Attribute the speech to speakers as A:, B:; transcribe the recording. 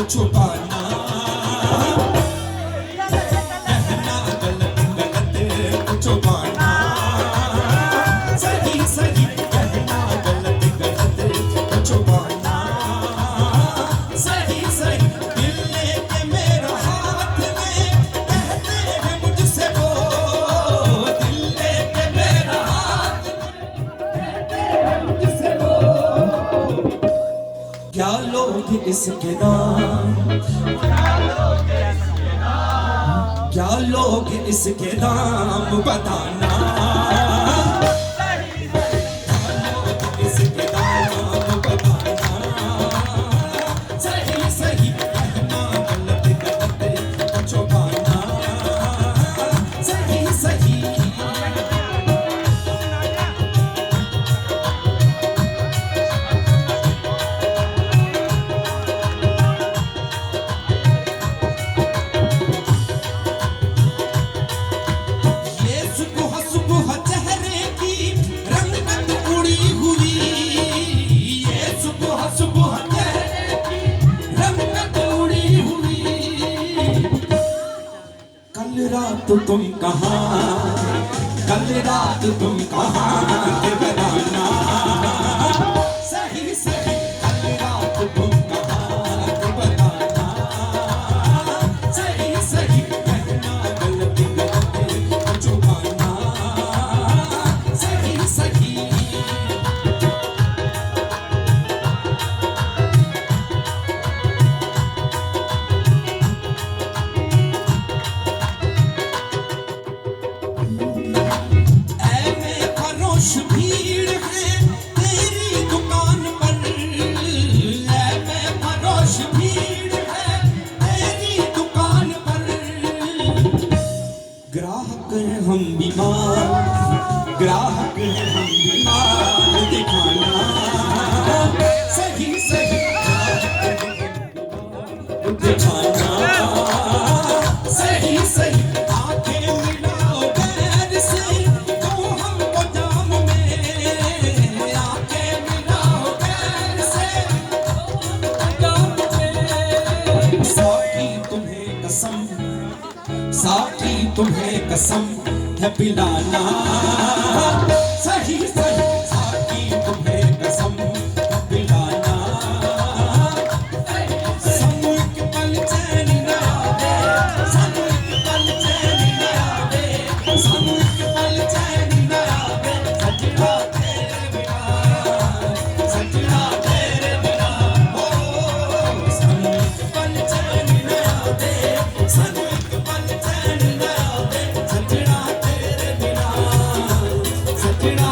A: छुपाना, कहना गलत गलत को छुपाना, सही सही कहना गलत गलत को छुपाना, सही सही दिल लेके मेरा हाथ में कहते हैं मुझसे वो, दिल लेके मेरा हाथ में कहते हैं मुझसे वो। क्या लोग इसके नाम, क्या लोग इसके नाम बताना, क्या लोग इसके नाम बताना, सही सही कहना गलत गलत को छुपाना, सही सही। रात तुम कहाँ, कल रात तुम कहाँ थे बताना, सही सही कल रात तुम कहाँ थे बताना, सही सही कहना गलत गलत को छुपाना, सही सही। भीड़ है तेरी दुकान पर, मैं फरोश भीड़ है तेरी दुकान पर, ग्राहक हैं हम बीमार, ग्राहक हैं हम बीमार दिखाना, सही सही दिखाना, सही सही आंखें मिलाओ गैर से तो हमको जाम में, आंखें मिलाओ गैर से जाम में, साकी तुम्हें कसम, साकी तुम्हें कसम है पिलाना, सही सही साकी तुम्हें कसम है पिलाना, सानू एक पल चैन न आवे, सानू एक पल चैन न आवे, सानू एक पल चैन न आवे, सजना तेरे बिना, सजना तेरे बिना, ओ सानू एक पल चैन न आवे, सानू एक पल चैन न आवे, सजना तेरे बिना, सजना